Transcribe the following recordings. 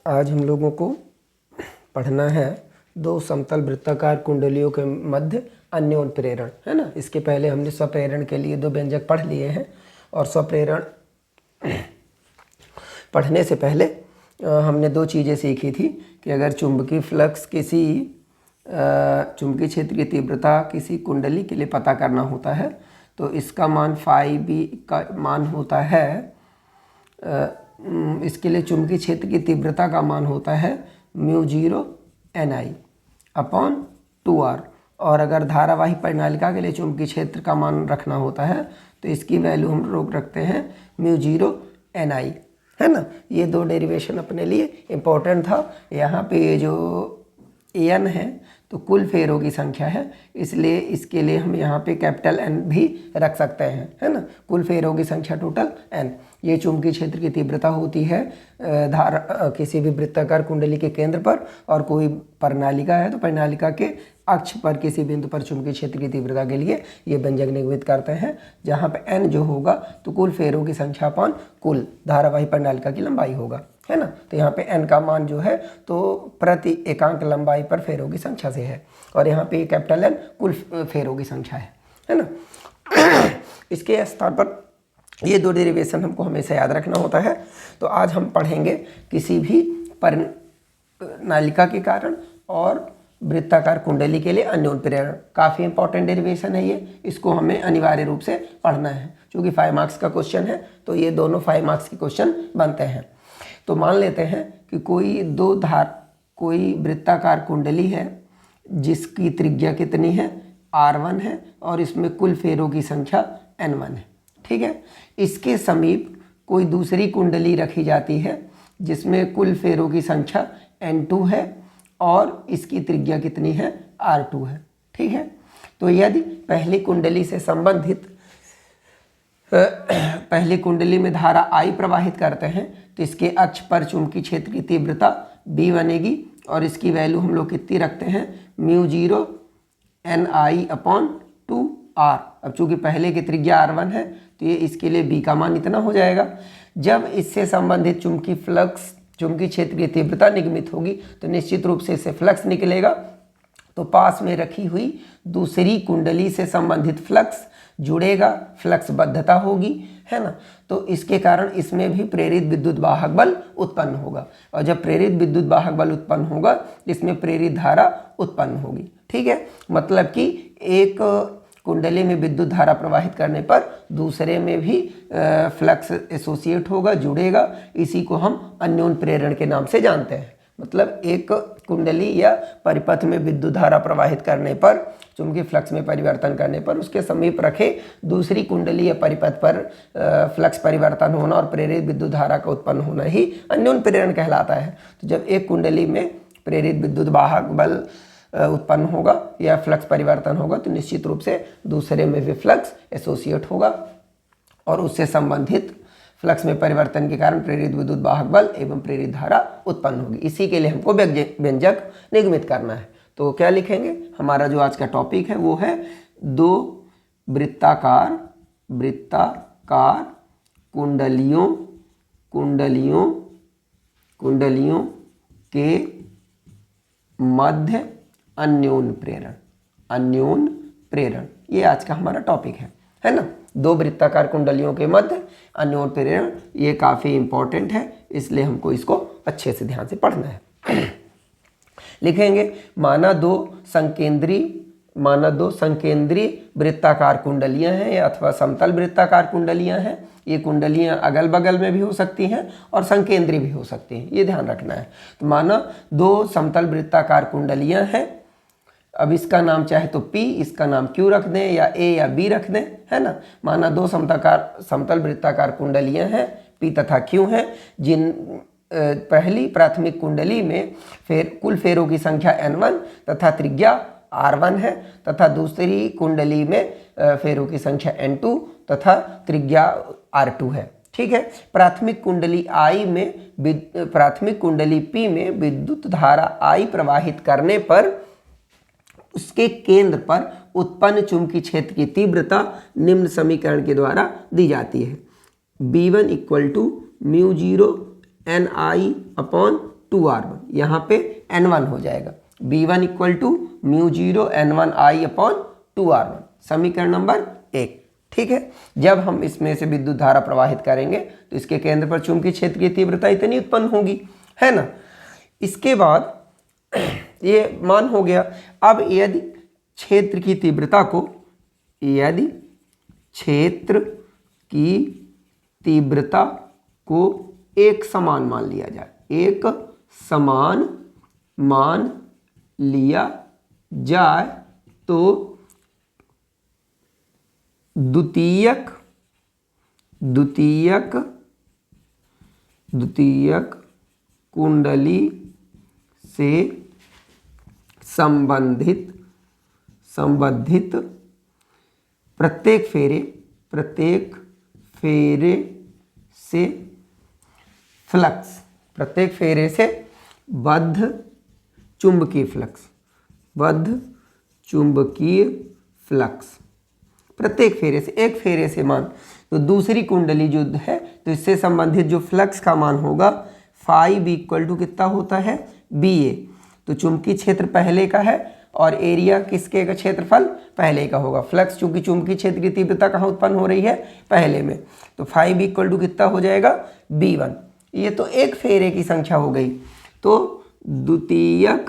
आज हम लोगों को पढ़ना है दो समतल वृत्ताकार कुंडलियों के मध्य अन्योन्य प्रेरण, है ना। इसके पहले हमने स्वप्रेरण के लिए दो व्यंजक पढ़ लिए हैं और स्वप्रेरण पढ़ने से पहले हमने दो चीज़ें सीखी थी कि अगर चुंबकीय फ्लक्स किसी चुंबकीय क्षेत्र की तीव्रता किसी कुंडली के लिए पता करना होता है तो इसका मान फाई बी का मान होता है, इसके लिए चुंबकीय क्षेत्र की तीव्रता का मान होता है μ0 Ni अपॉन 2r। और अगर धारावाही परिनालिका के लिए चुंबकीय क्षेत्र का मान रखना होता है तो इसकी वैल्यू हम लोग रखते हैं μ0 Ni, है ना। ये दो डेरिवेशन अपने लिए इम्पोर्टेंट था। यहाँ पे ये जो An है तो कुल फेरों की संख्या है, इसलिए इसके लिए हम यहाँ पे कैपिटल N भी रख सकते हैं, है ना। कुल फेरों की संख्या टोटल N। ये चुंबकीय क्षेत्र की तीव्रता होती है किसी भी वृत्ताकार कुंडली के केंद्र पर, और कोई परिनालिका है तो परिनालिका के अक्ष पर किसी बिंदु पर चुंबकीय क्षेत्र की तीव्रता के लिए ये व्यंजक निगमित करते हैं, जहाँ पे N जो होगा तो कुल फेरों की संख्या अपॉन कुल धारावाही परिनालिका की लंबाई होगा, है ना। तो यहाँ पे N का मान जो है तो प्रति एकांक लंबाई पर फेरों की संख्या से है, और यहाँ पे कैपिटल N कुल फेरों की संख्या है ना। इसके स्थान पर ये दो डेरिवेशन हमको हमेशा याद रखना होता है। तो आज हम पढ़ेंगे किसी भी परिनालिका के कारण और वृत्ताकार कुंडली के लिए अन्योन्य प्रेरण। काफ़ी इंपॉर्टेंट डेरिवेशन है ये, इसको हमें अनिवार्य रूप से पढ़ना है। क्योंकि 5 मार्क्स का क्वेश्चन है तो ये दोनों 5 मार्क्स के क्वेश्चन बनते हैं। तो मान लेते हैं कि कोई वृत्ताकार कुंडली है जिसकी त्रिज्या कितनी है r1 है और इसमें कुल फेरों की संख्या n1 है, ठीक है। इसके समीप कोई दूसरी कुंडली रखी जाती है जिसमें कुल फेरों की संख्या n2 है और इसकी त्रिज्या कितनी है r2 है, ठीक है। तो यदि पहली कुंडली में धारा I प्रवाहित करते हैं तो इसके अक्ष पर चुंबकीय क्षेत्र की तीव्रता B बनेगी, और इसकी वैल्यू हम लोग कितनी रखते हैं μ0 Ni अपॉन 2r। अब चूंकि पहले की त्रिज्या r1 है तो ये इसके लिए B का मान इतना हो जाएगा। जब इससे संबंधित चुंबकीय क्षेत्र की तीव्रता निगमित होगी तो निश्चित रूप से इससे फ्लक्स निकलेगा, तो पास में रखी हुई दूसरी कुंडली से संबंधित फ्लक्स जुड़ेगा, फ्लक्स बद्धता होगी, है ना। तो इसके कारण इसमें भी प्रेरित विद्युत वाहक बल उत्पन्न होगा, और जब प्रेरित विद्युत वाहक बल उत्पन्न होगा इसमें प्रेरित धारा उत्पन्न होगी, ठीक है। मतलब कि एक कुंडली में विद्युत धारा प्रवाहित करने पर दूसरे में भी फ्लक्स एसोसिएट होगा, जुड़ेगा। इसी को हम अन्योन्य प्रेरण के नाम से जानते हैं। मतलब एक कुंडली या परिपथ में विद्युत धारा प्रवाहित करने पर, चुंबकीय फ्लक्स में परिवर्तन करने पर उसके समीप रखे दूसरी कुंडली या परिपथ पर फ्लक्स परिवर्तन होना और प्रेरित विद्युत धारा का उत्पन्न होना ही अन्योन्य प्रेरण कहलाता है। तो जब एक कुंडली में प्रेरित विद्युत वाहक बल उत्पन्न होगा या फ्लक्स परिवर्तन होगा तो निश्चित रूप से दूसरे में भी फ्लक्स एसोसिएट होगा, और उससे संबंधित फ्लक्स में परिवर्तन के कारण प्रेरित विद्युत वाहक बल एवं प्रेरित धारा उत्पन्न होगी। इसी के लिए हमको व्यंजक निगमित करना है। तो क्या लिखेंगे, हमारा जो आज का टॉपिक है वो है दो वृत्ताकार कुंडलियों के मध्य अन्योन्य प्रेरण, ये आज का हमारा टॉपिक है ना। दो वृत्ताकार कुंडलियों के मध्य अन्योन्य प्रेरण, ये काफ़ी इंपॉर्टेंट है, इसलिए हमको इसको अच्छे से ध्यान से पढ़ना है। लिखेंगे, माना दो संकेंद्रीय वृत्ताकार कुंडलियां हैं अथवा समतल वृत्ताकार कुंडलियां हैं। ये कुंडलियां अगल बगल में भी हो सकती हैं और संकेंद्रीय भी हो सकती हैं, ये ध्यान रखना है। तो माना दो समतल वृत्ताकार कुंडलियां हैं, अब इसका नाम चाहे तो P, इसका नाम Q रख दें या A या B रख दें, है ना। माना दो समतल वृत्ताकार कुंडलियां हैं P तथा Q हैं, जिन पहली प्राथमिक कुंडली में कुल फेरों की संख्या n1 तथा त्रिज्या r1 है, तथा दूसरी कुंडली में फेरों की संख्या n2 तथा त्रिज्या r2 है, ठीक है। प्राथमिक कुंडली P में विद्युत धारा I प्रवाहित करने पर उसके केंद्र पर उत्पन्न चुंबकीय क्षेत्र की तीव्रता निम्न समीकरण के द्वारा दी जाती है। B1 = μ0 Ni अपॉन 2r1, यहाँ पे n1 हो जाएगा, b1 equal to mu zero n1i upon 2r1, समीकरण नंबर 1। ठीक है, जब हम इसमें से विद्युत धारा प्रवाहित करेंगे तो इसके केंद्र पर चुंबकीय क्षेत्र की तीव्रता इतनी उत्पन्न होगी, है ना। इसके बाद ये मान हो गया। अब यदि क्षेत्र की तीव्रता को, यदि क्षेत्र की तीव्रता को एक समान मान लिया जाए, एक समान मान लिया जाए तो द्वितीयक कुंडली से संबंधित प्रत्येक फेरे से फ्लक्स, प्रत्येक फेरे से बद्ध चुंबकीय फ्लक्स, प्रत्येक फेरे से, एक फेरे से मान, तो दूसरी कुंडली जो है तो इससे संबंधित जो फ्लक्स का मान होगा फाई बी इक्वल टू कितना होता है, बी ए। तो चुंबकीय क्षेत्र पहले का है और एरिया किसके का, क्षेत्रफल पहले का होगा। फ्लक्स चूंकि चुंबकीय क्षेत्र की तीव्रता कहाँ उत्पन्न हो रही है, पहले में, तो फाई बी इक्वल टू कितना हो जाएगा, b1। ये तो एक फेरे की संख्या हो गई। तो द्वितीयक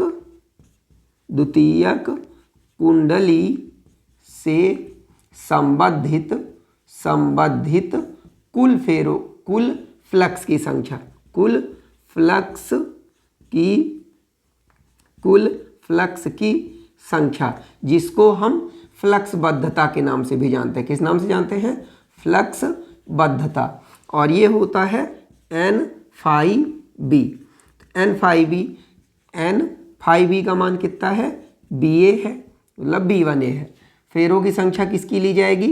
कुंडली से संबंधित कुल फ्लक्स की संख्या, कुल फ्लक्स की संख्या, जिसको हम फ्लक्स बद्धता के नाम से भी जानते हैं। किस नाम से जानते हैं, फ्लक्स बद्धता, और ये होता है n phi B. n phi B का मान कितना है, ba है, मतलब b1a है। फेरों की संख्या किसकी ली जाएगी,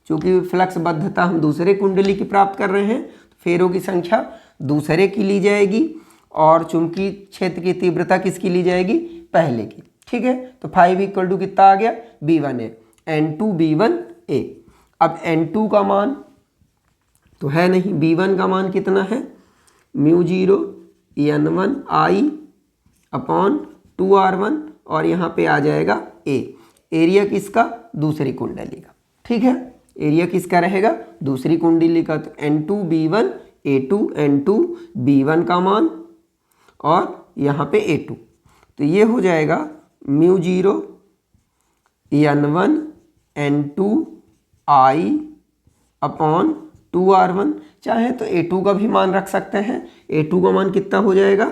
क्योंकि फ्लक्स बद्धता हम दूसरे कुंडली की प्राप्त कर रहे हैं, तो फेरों की संख्या दूसरे की ली जाएगी, और चुंबकीय क्षेत्र की तीव्रता किसकी ली जाएगी, पहले की। ठीक है, तो फाई बी इक्वल टू कितना आ गया, b1a, n2 b1a। अब n2 का मान तो है नहीं, b1 का मान कितना है, mu zero n1i upon 2r1, और यहाँ पे आ जाएगा a, एरिया किसका, दूसरी कुंडली का। ठीक है, एरिया किसका रहेगा, दूसरी कुंडली का। तो n2 b1 a2, n2 b1 का मान और यहाँ पे a2, तो ये हो जाएगा mu zero n1 n2i upon 2r1। चाहे तो a2 का भी मान रख सकते हैं, a2 का मान कितना हो जाएगा,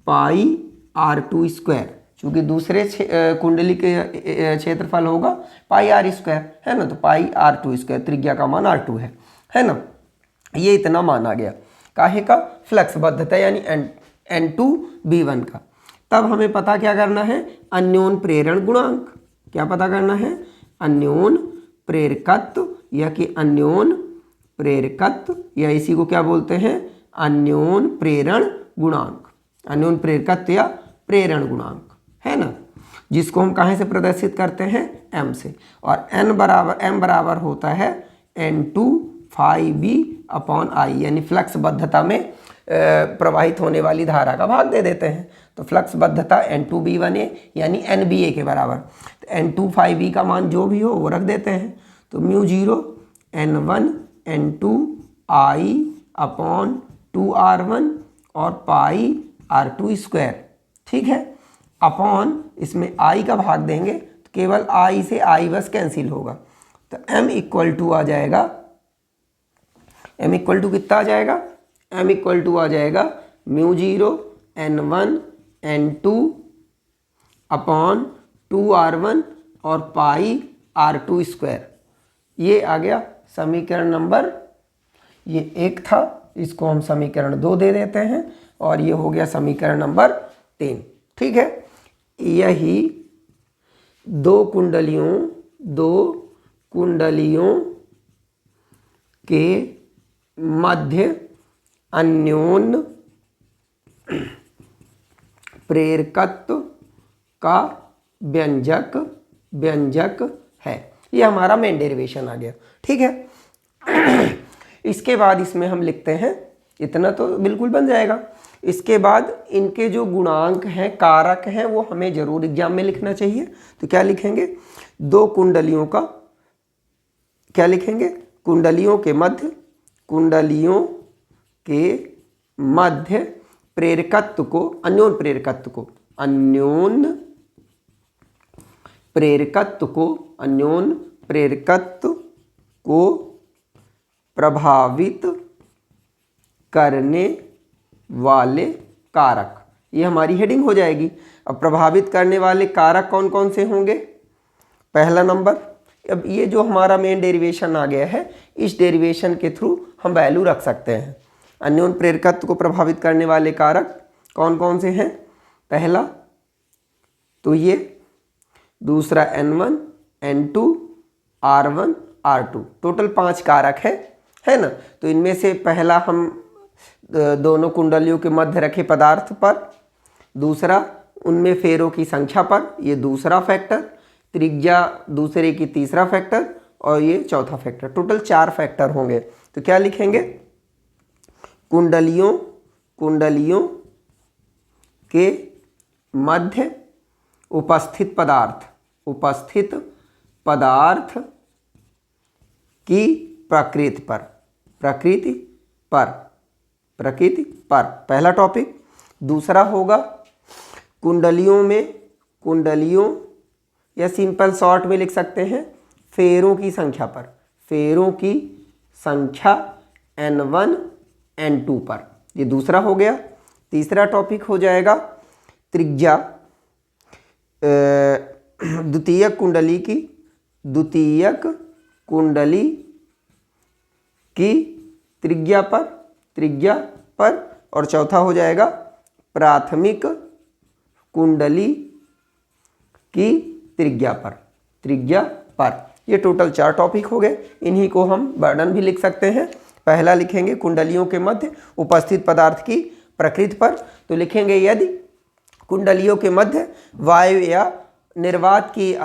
पाई r2 स्क्वायर, चूँकि दूसरे कुंडली के क्षेत्रफल होगा पाई r स्क्वायर, है ना, तो पाई r2 स्क्वायर, त्रिज्या का मान r2 है ना। ये इतना मान आ गया, काहे का, फ्लक्स बद्धता यानी n2 b1 का। तब हमें पता क्या करना है, अन्योन प्रेरण गुणांक। क्या पता करना है, अन्योन प्रेरकत्व, या कि अन्योन प्रेरकत्व, या इसी को क्या बोलते हैं, अन्योन प्रेरण गुणांक, अन्योन प्रेरकत्व या प्रेरण गुणांक, है ना, जिसको हम कहाँ से प्रदर्शित करते हैं, m से। और m बराबर होता है n2 phi B upon I, यानी फ्लक्स बद्धता में प्रवाहित होने वाली धारा का भाग दे देते हैं। तो फ्लक्स बद्धता n2 b1a यानी nba के बराबर, तो n2 फाई बी का मान जो भी हो वो रख देते हैं। तो mu zero n1 n2 i upon 2r1 और पाई r2 स्क्वायर। ठीक है, अपॉन इसमें i का भाग देंगे तो केवल i से i बस कैंसिल होगा, तो m इक्वल टू आ जाएगा, m इक्वल टू कितना आ जाएगा, m इक्वल टू आ जाएगा mu zero n1 n2 upon 2r1 और पाई r2 स्क्वायर। ये आ गया समीकरण नंबर, ये 1 था, इसको हम समीकरण 2 दे देते हैं, और ये हो गया समीकरण नंबर 3। ठीक है, यही दो कुंडलियों के मध्य अन्योन प्रेरकत्व का व्यंजक है। ये हमारा मेन डेरिवेशन आ गया। ठीक है, इसके बाद इसमें हम लिखते हैं इतना तो बिल्कुल बन जाएगा। इसके बाद इनके जो गुणांक हैं, कारक हैं, वो हमें जरूर एग्जाम में लिखना चाहिए। तो क्या लिखेंगे, दो कुंडलियों का, क्या लिखेंगे, कुंडलियों के मध्य प्रेरकत्व को, अन्योन प्रेरकत्व को प्रभावित करने वाले कारक, ये हमारी हेडिंग हो जाएगी। अब प्रभावित करने वाले कारक कौन कौन से होंगे, पहला नंबर, अब ये जो हमारा मेन डेरिवेशन आ गया है, इस डेरिवेशन के थ्रू हम वैल्यू रख सकते हैं। अन्योन प्रेरकत्व को प्रभावित करने वाले कारक कौन कौन से हैं, पहला तो ये, दूसरा N1, N2, R1, R2, total 5 कारक है ना। तो इनमें से पहला हम दोनों कुंडलियों के मध्य रखे पदार्थ पर, दूसरा उनमें फेरों की संख्या पर, ये दूसरा फैक्टर, त्रिज्या दूसरे की तीसरा फैक्टर, और ये चौथा फैक्टर, टोटल 4 फैक्टर होंगे। तो क्या लिखेंगे, कुंडलियों के मध्य उपस्थित पदार्थ की प्रकृति पर पहला टॉपिक। दूसरा होगा कुंडलियों या सिंपल शॉर्ट में लिख सकते हैं फेरों की संख्या पर, फेरों की संख्या N1 N2 पर, ये दूसरा हो गया। तीसरा टॉपिक हो जाएगा त्रिज्या, द्वितीयक कुंडली की त्रिज्या पर, और चौथा हो जाएगा प्राथमिक कुंडली की त्रिज्या पर। ये टोटल 4 टॉपिक हो गए। इन्हीं को हम वर्णन भी लिख सकते हैं। पहला लिखेंगे कुंडलियों के मध्य उपस्थित पदार्थ की प्रकृति पर, तो लिखेंगे यदि कुंडलियों के मध्य वायु या निर्वात की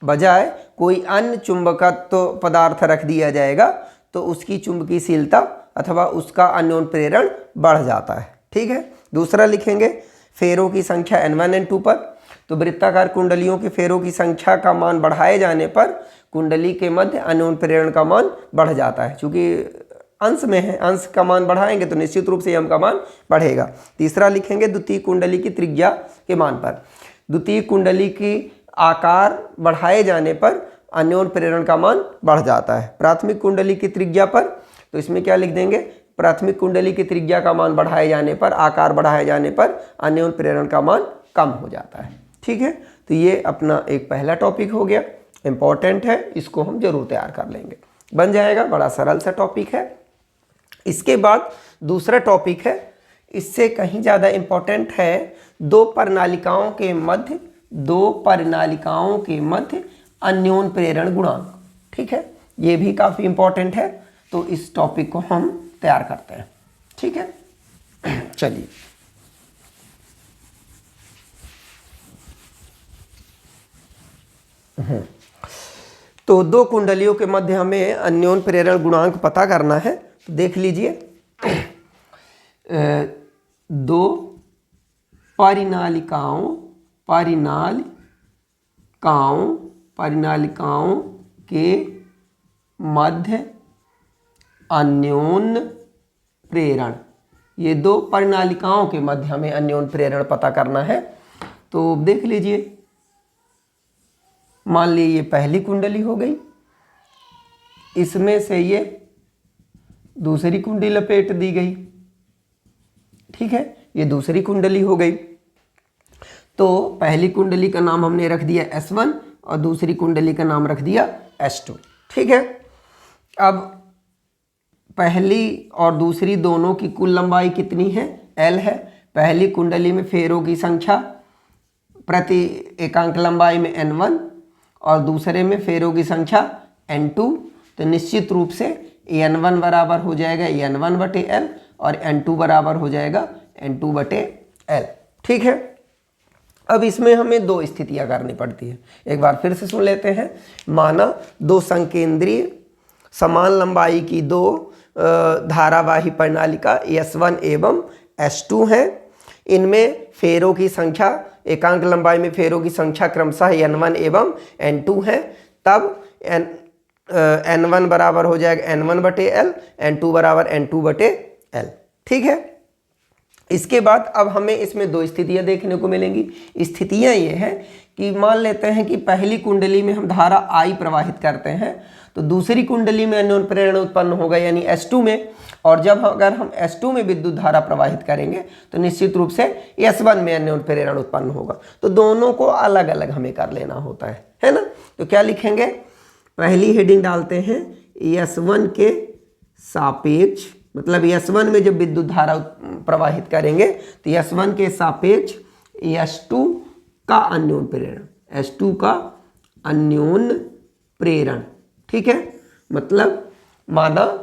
बजाय कोई अन्य चुंबकत्व पदार्थ रख दिया जाएगा तो उसकी चुंबकीयशीलता अथवा उसका अन्योन प्रेरण बढ़ जाता है। ठीक है। दूसरा लिखेंगे फेरों की संख्या N1 N2 पर, तो वृत्ताकार कुंडलियों के फेरों की संख्या का मान बढ़ाए जाने पर कुंडली के मध्य अन्योन प्रेरण का मान बढ़ जाता है। चूंकि अंश में है, अंश का मान बढ़ाएंगे तो निश्चित रूप से यम का मान बढ़ेगा। तीसरा लिखेंगे द्वितीय कुंडली की त्रिज्या के मान पर, द्वितीय कुंडली की आकार बढ़ाए जाने पर अन्योन प्रेरण का मान बढ़ जाता है। प्राथमिक कुंडली की त्रिज्या पर, तो इसमें क्या लिख देंगे, प्राथमिक कुंडली की त्रिज्या का मान बढ़ाए जाने पर, आकार बढ़ाए जाने पर अन्योन प्रेरण का मान कम हो जाता है। ठीक है। तो ये अपना एक पहला टॉपिक हो गया, इंपॉर्टेंट है, इसको हम जरूर तैयार कर लेंगे, बन जाएगा, बड़ा सरल सा टॉपिक है। इसके बाद दूसरा टॉपिक है, इससे कहीं ज़्यादा इंपॉर्टेंट है, दो परिनालिकाओं के मध्य अन्योन प्रेरण गुणांक। ठीक है, ये भी काफ़ी इंपॉर्टेंट है, तो इस टॉपिक को हम तैयार करते हैं। ठीक है, चलिए तो दो कुंडलियों के मध्य हमें अन्योन प्रेरण गुणांक पता करना है। तो देख लीजिए, दो परिनालिकाओं के मध्य अन्योन प्रेरण, ये दो परिनालिकाओं के मध्य हमें अन्योन प्रेरण पता करना है। तो देख लीजिए, मान लीजिए ये पहली कुंडली हो गई, इसमें से ये दूसरी कुंडली लपेट दी गई। ठीक है, ये दूसरी कुंडली हो गई। तो पहली कुंडली का नाम हमने रख दिया S1 और दूसरी कुंडली का नाम रख दिया S2। ठीक है। अब पहली और दूसरी दोनों की कुल लंबाई कितनी है, L है। पहली कुंडली में फेरों की संख्या प्रति एकांक लंबाई में N1 और दूसरे में फेरों की संख्या N2। तो निश्चित रूप से N1 बराबर हो जाएगा N1/L और N2 बराबर हो जाएगा N2/L। ठीक है। अब इसमें हमें दो स्थितियां करनी पड़ती है, एक बार फिर से सुन लेते हैं। माना दो संकेंद्रीय समान लंबाई की दो धारावाही प्रणालिका S1 एवं S2 हैं। इनमें फेरों की संख्या, एकांक लंबाई में फेरों की संख्या क्रमशः N1 एवं N2 है। तब N1 बराबर हो जाएगा N1/L, N2 बराबर N2/L। ठीक है। इसके बाद अब हमें इसमें दो स्थितियां देखने को मिलेंगी। स्थितियां ये है कि मान लेते हैं कि पहली कुंडली में हम धारा I प्रवाहित करते हैं, तो दूसरी कुंडली में अन्योन्य प्रेरण उत्पन्न होगा यानी S2 में, और जब अगर हम S2 में विद्युत धारा प्रवाहित करेंगे तो निश्चित रूप से S1 में अन्योन्य प्रेरण उत्पन्न होगा। तो दोनों को अलग अलग हमें कर लेना होता है ना। तो क्या लिखेंगे, पहली हेडिंग डालते हैं S1 के सापेक्ष, मतलब S1 में जब विद्युत धारा प्रवाहित करेंगे तो S1 के सापेक्ष S2 का अन्योन्य प्रेरण, S2 का अन्योन्य प्रेरण। ठीक है, मतलब माना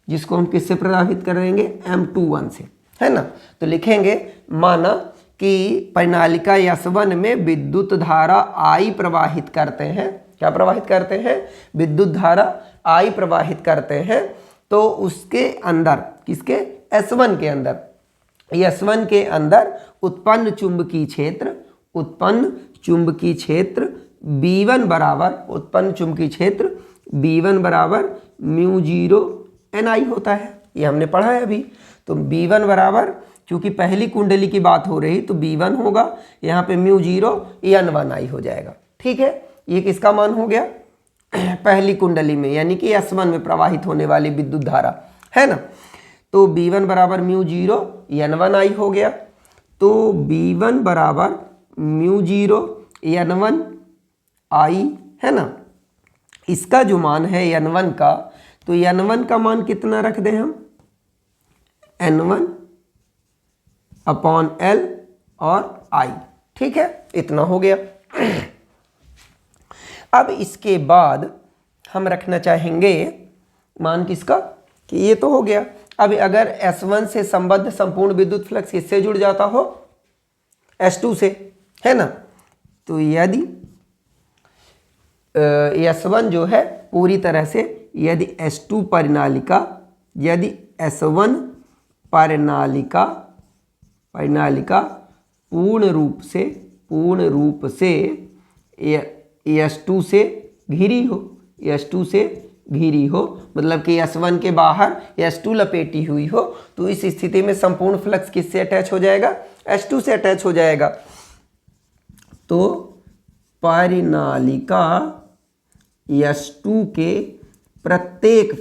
जिसको हम किससे प्रभावित करेंगे, M21 से, है ना। तो लिखेंगे माना कि प्रणालिका S1 में विद्युत धारा I प्रवाहित करते हैं। क्या प्रवाहित करते हैं, विद्युत धारा I प्रवाहित करते हैं। तो उसके अंदर, किसके, S1 के अंदर, S1 के अंदर उत्पन्न चुंबकीय क्षेत्र, उत्पन्न चुंबकीय क्षेत्र B1 बराबर, उत्पन्न चुंबकीय क्षेत्र B1 बराबर μ0 NI होता है। ये हमने पढ़ा है अभी। तो B1 बराबर, क्योंकि पहली कुंडली की बात हो रही तो B1 होगा, यहाँ पे μ0 N1I हो जाएगा। ठीक है, ये किसका मान हो गया, पहली कुंडली में, यानी कि S1 में प्रवाहित होने वाली विद्युत धारा, है ना। तो B1 बराबर μ0 N1I हो गया। तो B1 बराबर μ0 N1I, है ना। इसका जो मान है N1 का, तो N1 का मान कितना रख दें हम, N1/L और I। ठीक है, इतना हो गया। अब इसके बाद हम रखना चाहेंगे मान किसका, कि ये तो हो गया। अब अगर S1 से संबद्ध संपूर्ण विद्युत फ्लक्स किससे जुड़ जाता हो, S2 से, है ना। तो यदि S1 जो है पूरी तरह से, यदि S2 प्रणालिका, यदि S1 प्रणालिका पूर्ण रूप से S2 से घिरी हो, S2 से घिरी हो, मतलब कि S1 के बाहर S2 लपेटी हुई हो, तो इस स्थिति में संपूर्ण फ्लक्स किससे अटैच हो जाएगा, S2 से अटैच हो जाएगा। तो प्रणालिका S2 के प्रत्येक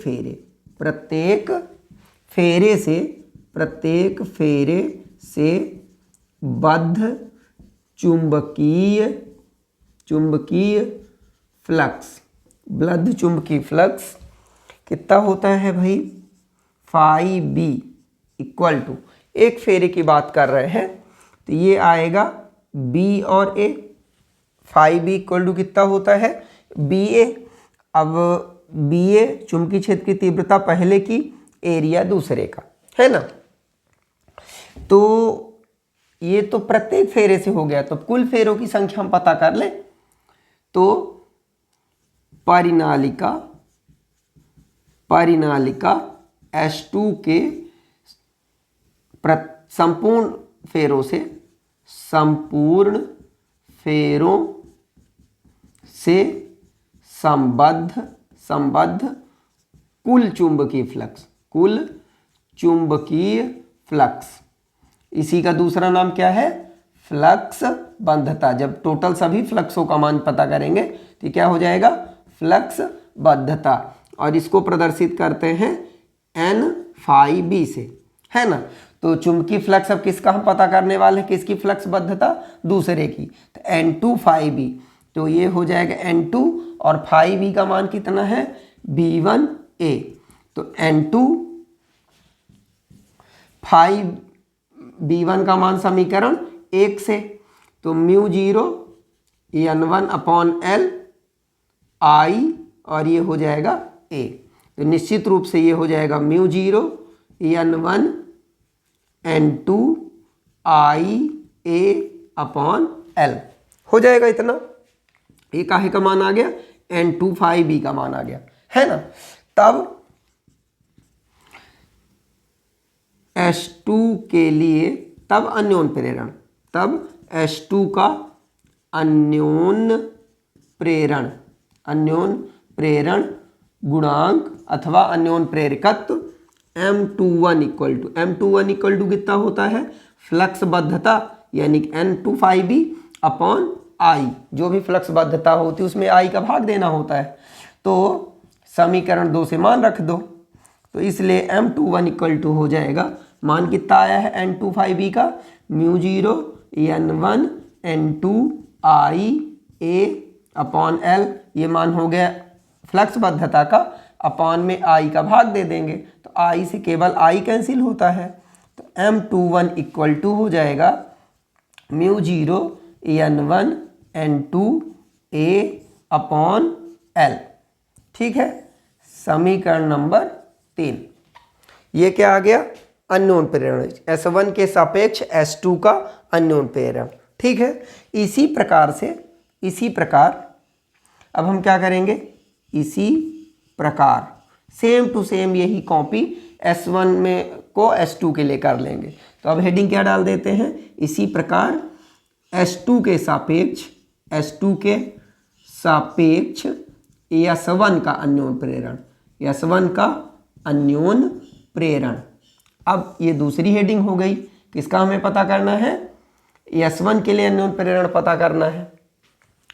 फेरे से बद्ध चुंबकीय फ्लक्स, बद्ध चुंबकीय फ्लक्स कितना होता है भाई, φB इक्वल टू, एक फेरे की बात कर रहे हैं तो ये आएगा B और A। φB इक्वल टू कितना होता है, BA। अब BA चुंबकीय क्षेत्र की तीव्रता पहले की, एरिया दूसरे का, है ना। तो ये तो प्रत्येक फेरे से हो गया। तो कुल फेरों की संख्या हम पता कर लें, तो परिनालिका S2 के संपूर्ण फेरों से संबद्ध कुल चुंबकीय फ्लक्स, इसी का दूसरा नाम क्या है, फ्लक्स बद्धता। जब टोटल सभी फ्लक्सों का मान पता करेंगे तो क्या हो जाएगा, फ्लक्स बद्धता। और इसको प्रदर्शित करते हैं N∅B से, है ना। तो चुंबकीय फ्लक्स अब किसका हम पता करने वाले हैं, किसकी फ्लक्स बद्धता, दूसरे की। तो N2∅B, तो ये हो जाएगा N2 और φB का मान कितना है, B1A। तो N2∅B1 का मान समीकरण 1 से, तो μ0 N1/L I और ये हो जाएगा A। तो निश्चित रूप से ये हो जाएगा μ0 N1 N2 IA/L हो जाएगा इतना। ये काहे का मान आ गया, N2∅B का मान आ गया, है ना। तब H2 के लिए तब अन्योन प्रेरण, तब H2 का अन्योन प्रेरण गुणांक अथवा अन्योन प्रेरकत्व M21 इक्वल टू कितना होता है, फ्लक्स बद्धता यानी कि N25B अपॉन I, जो भी फ्लक्स बद्धता होती है उसमें I का भाग देना होता है। तो समीकरण 2 से मान रख दो, तो इसलिए M21 इक्वल टू हो जाएगा, मान कितना आया है N25B का, μ0 N1 N2 I A upon L, ये मान हो गया फ्लक्स बद्धता का, अपॉन में I का भाग दे देंगे तो I से केवल I कैंसिल होता है, तो M21 इक्वल टू हो जाएगा μ0 N1 N2 A upon L। ठीक है, समीकरण नंबर 3। ये क्या आ गया, अन्योन प्रेरण, S1 के सापेक्ष S2 का अन्योन प्रेरण। ठीक है, इसी प्रकार अब हम क्या करेंगे, इसी प्रकार सेम टू सेम यही कॉपी S1 में को S2 के लिए कर लेंगे। तो अब हेडिंग क्या डाल देते हैं, इसी प्रकार S2 के सापेक्ष S1 का अन्योन प्रेरण, S1 का अन्योन प्रेरण। अब ये दूसरी हेडिंग हो गई, किसका हमें पता करना है, S1 के लिए अन्योन प्रेरण पता करना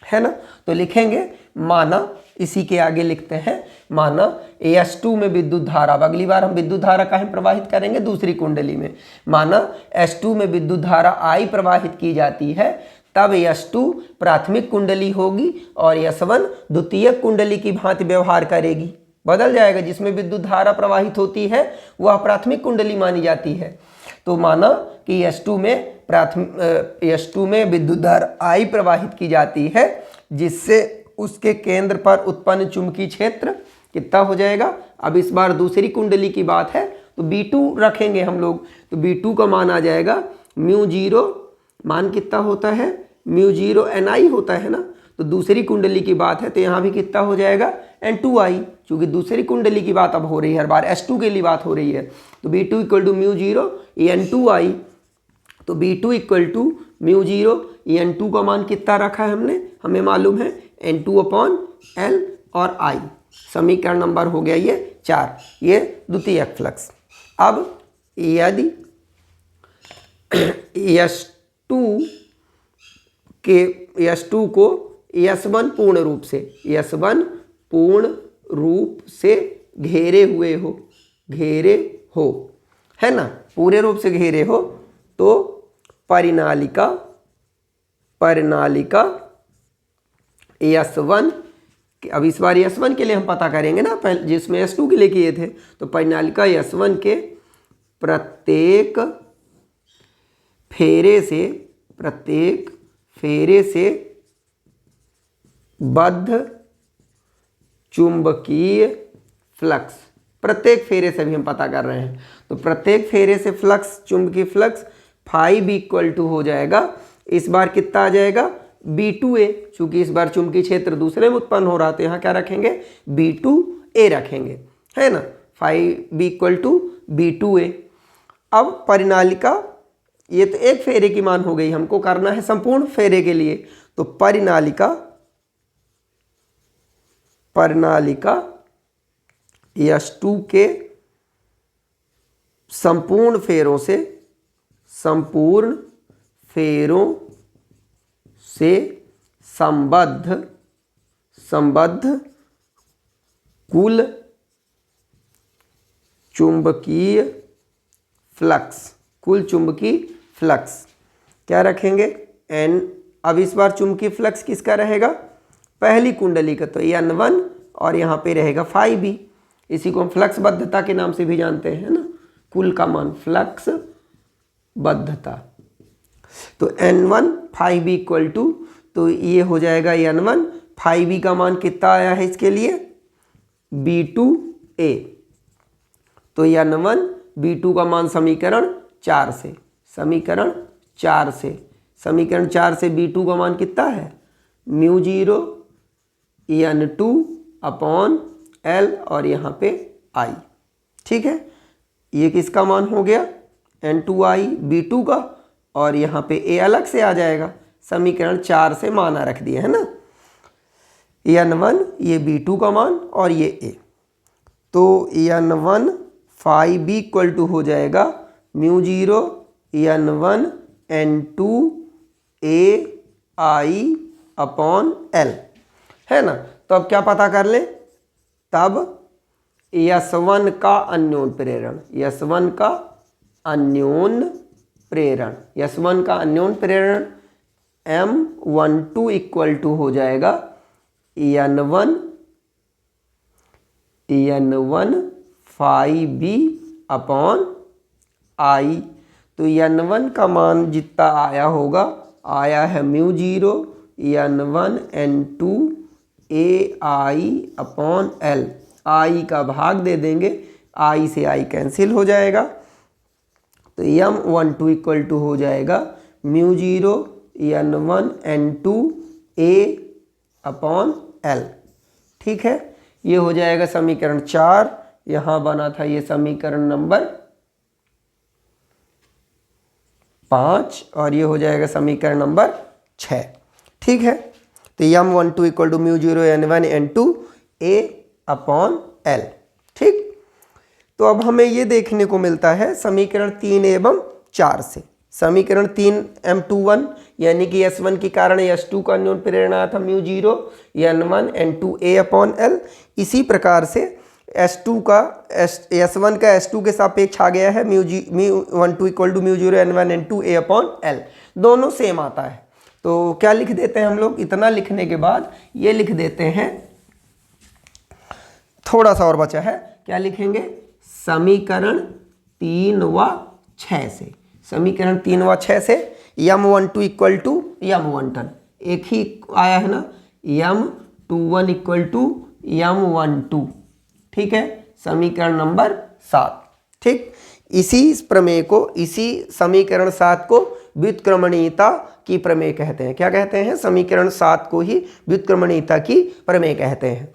है ना। तो लिखेंगे माना, इसी के आगे लिखते हैं, माना S2 में विद्युत धारा, अब अगली बार हम विद्युत धारा कहीं प्रवाहित करेंगे, दूसरी कुंडली में। माना S2 में विद्युत धारा I प्रवाहित की जाती है, तब S2 प्राथमिक कुंडली होगी और S1 द्वितीयक कुंडली की भांति व्यवहार करेगी, बदल जाएगा। जिसमें विद्युत धारा प्रवाहित होती है वह प्राथमिक कुंडली मानी जाती है। तो माना कि S2 में विद्युत धारा I प्रवाहित की जाती है, जिससे उसके केंद्र पर उत्पन्न चुंबकीय क्षेत्र कितना हो जाएगा। अब इस बार दूसरी कुंडली की बात है तो B2 रखेंगे हम लोग, तो B2 का मान आ जाएगा μ0, मान कितना होता है, μ0 Ni होता है ना। तो दूसरी कुंडली की बात है तो यहाँ भी कितना हो जाएगा, N2I, क्योंकि दूसरी कुंडली की बात अब हो रही है, हर बार S2 के लिए बात हो रही है। तो B2 इक्वल टू μ0 N2I, तो B2 इक्वल टू μ0 N2 का मान कितना रखा है हमने, हमें मालूम है N2 अपॉन L और I। समीकरण नंबर हो गया ये 4, ये द्वितीयक फ्लक्स। अब यदि S2 को S1 पूर्ण रूप से घेरे हो, है ना, पूरे रूप से घेरे हो, तो परिनालिका S1, अब इस बार S1 के लिए हम पता करेंगे ना, पहले जिसमें S2 के लिए किए थे। तो परिनालिका S1 के प्रत्येक फेरे से बद्ध चुंबकीय फ्लक्स, प्रत्येक फेरे से भी हम पता कर रहे हैं, तो प्रत्येक फेरे से फ्लक्स, चुंबकीय फ्लक्स फाई भी इक्वल टू हो जाएगा, इस बार कितना आ जाएगा, B2A, चूंकि इस बार चुंबकीय क्षेत्र दूसरे में उत्पन्न हो रहा, तो यहाँ क्या रखेंगे, B2A रखेंगे, है ना, फाई भी इक्वल टू B2A। अब परिनालिका, ये तो एक फेरे की मान हो गई, हमको करना है संपूर्ण फेरे के लिए। तो परिनालिका S2 के संपूर्ण फेरों से संबद्ध कुल चुंबकीय फ्लक्स क्या रखेंगे, N। अब इस बार चुंबकीय फ्लक्स किसका रहेगा, पहली कुंडली का, तो N1 और यहाँ पे रहेगा फाई भी, इसी को हम फ्लक्स बद्धता के नाम से भी जानते हैं ना, कुल का मान फ्लक्स बद्धता। तो N1 फाई भी इक्वल टू, तो ये हो जाएगा N1 फाई भी का मान कितना आया है इसके लिए, B2A। तो N1 B2 का मान समीकरण 4 से B2 का मान कितना है, μ0 N2 अपॉन L और यहाँ पे I। ठीक है, ये किसका मान हो गया, N2I B2 का, और यहाँ पे A अलग से आ जाएगा। समीकरण 4 से माना रख दिया है ना, N1 ये B2 का मान और ये A, तो N1 phi B equal to हो जाएगा μ0 N1 N2 AI upon L, है ना। तो अब क्या पता कर ले, तब S1 का अन्योन प्रेरण, S1 का अन्योन प्रेरण, S1 का अन्योन प्रेरण M12 इक्वल टू हो जाएगा N1 phi B upon I। तो N1 का मान जितना आया होगा, आया है μ0 N1 N2 AI upon L। I का भाग दे देंगे, I से I कैंसिल हो जाएगा, तो M12 इक्वल टू हो जाएगा μ0 N1 N2 A upon L। ठीक है, ये हो जाएगा समीकरण 4। यहाँ बना था ये समीकरण नंबर 5 और ये हो जाएगा समीकरण नंबर 6। ठीक है, तो M12 equal to μ0 N1 N2 A upon L। ठीक, तो अब हमें ये देखने को मिलता है समीकरण 3 एवं 4 से। समीकरण 3 M21 यानी कि S1 के कारण S2 का अन्योन प्रेरण आया था μ0 N1 N2 A upon L। इसी प्रकार से S1 का S2 के सापेक्ष आ गया है μ12 equal to μ0 N1 N2 A upon L, दोनों सेम आता है। तो क्या लिख देते हैं हम लोग, इतना लिखने के बाद ये लिख देते हैं, थोड़ा सा और बचा है, क्या लिखेंगे, समीकरण 3 व 6 से। समीकरण 3 व 6 से M12 इक्वल टू M12 एक ही आया है ना, M21 इक्वल टू M12। ठीक है, समीकरण नंबर 7। ठीक, इसी प्रमेय को, इसी समीकरण 7 को व्युत्क्रमणीयता की प्रमेय कहते हैं। क्या कहते हैं, समीकरण 7 को ही व्युत्क्रमणीयता की प्रमेय कहते हैं।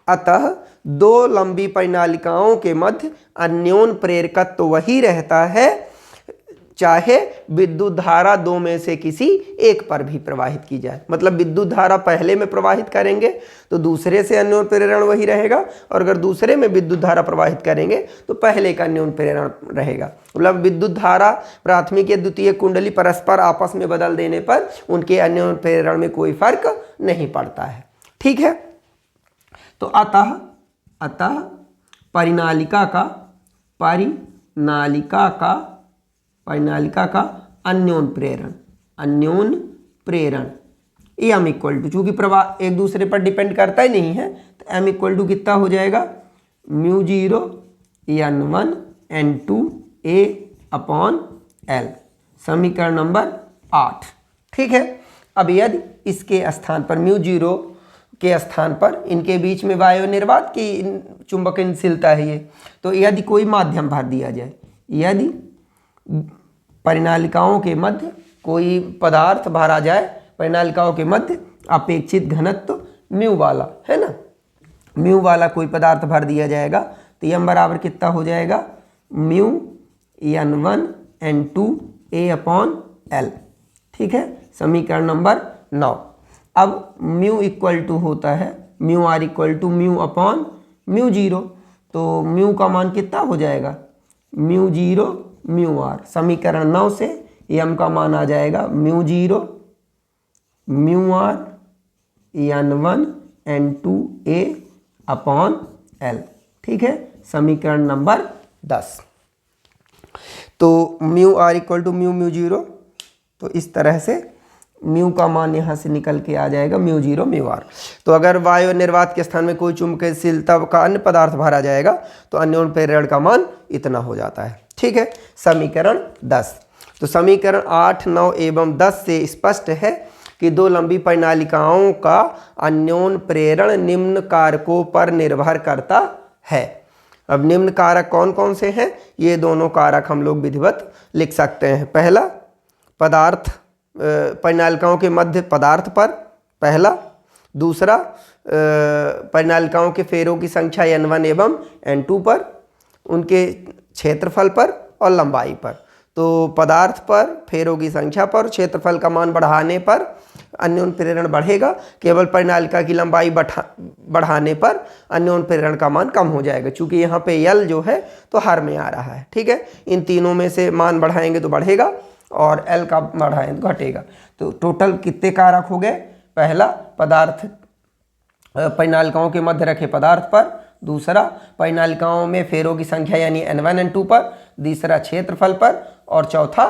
अतः दो लंबी परिनालिकाओं के मध्य अन्योन प्रेरकत्व तो वही रहता है चाहे विद्युत धारा दो में से किसी एक पर भी प्रवाहित की जाए। मतलब विद्युत धारा पहले में प्रवाहित करेंगे तो दूसरे से अन्योन प्रेरण वही रहेगा, और अगर दूसरे में विद्युत धारा प्रवाहित करेंगे तो पहले का अन्योन प्रेरण रहेगा। मतलब विद्युत धारा प्राथमिक या द्वितीय कुंडली परस्पर आपस में बदल देने पर उनके अन्योन प्रेरण में कोई फर्क नहीं पड़ता है। ठीक है, तो अतः परिनालिका का अन्योन प्रेरण M इक्वल टू, चूंकि प्रवाह एक दूसरे पर डिपेंड करता ही नहीं है, तो M इक्वल टू कितना हो जाएगा, μ0 N1 N2 A upon L, समीकरण नंबर 8। ठीक है, अब यदि इसके स्थान पर μ0 के स्थान पर इनके बीच में वायु निर्वात की चुंबकशीलता है ये, तो यदि कोई माध्यम भर दिया जाए, यदि परिनालिकाओं के मध्य कोई पदार्थ भरा जाए, परिनालिकाओं के मध्य अपेक्षित घनत्व म्यू वाला, है ना, म्यू वाला कोई पदार्थ भर दिया जाएगा, तो M बराबर कितना हो जाएगा, mu N1 N2 A upon L। ठीक है, समीकरण नंबर 9। अब म्यू इक्वल टू होता है mu r equal to mu upon μ0, तो म्यू का मान कितना हो जाएगा, μ0 म्यू आर। समीकरण 9 से M का मान आ जाएगा μ0 mu r N1 N2 A upon L। ठीक है, समीकरण नंबर 10। तो म्यू आर इक्वल टू म्यू0, तो इस तरह से म्यू का मान यहाँ से निकल के आ जाएगा μ0 म्यू आर। तो अगर वायु निर्वात के स्थान में कोई चुंबकशीलता का अन्य पदार्थ भरा जाएगा तो अन्योन प्रेरण का मान इतना हो जाता है। ठीक है, समीकरण 10। तो समीकरण 8, 9 एवं 10 से स्पष्ट है कि दो लंबी परिनालिकाओं का अन्योन प्रेरण निम्न कारकों पर निर्भर करता है। अब निम्न कारक कौन कौन से हैं, ये दोनों कारक हम लोग विधिवत लिख सकते हैं। पहला, पदार्थ, परिनालिकाओं के मध्य पदार्थ पर पहला। दूसरा, परिनालिकाओं के फेरों की संख्या N1 एवं N2 पर, उनके क्षेत्रफल पर, और लंबाई पर। तो पदार्थ पर, फेरों की संख्या पर, क्षेत्रफल का मान बढ़ाने पर अन्योन प्रेरण बढ़ेगा, केवल परिनालिका की लंबाई बढ़ाने पर अन्योन प्रेरण का मान कम हो जाएगा। चूंकि यहाँ पे यल जो है तो हर में आ रहा है, ठीक है। इन तीनों में से मान बढ़ाएंगे तो बढ़ेगा और एल का बढ़ाएंगे तो घटेगा। तो टोटल कितने कारक हो गए? पहला पदार्थ, परिनालिकाओं के मध्य रखे पदार्थ पर, दूसरा परिनालिकाओं में फेरों की संख्या यानी N1 N2 पर, तीसरा क्षेत्रफल पर और चौथा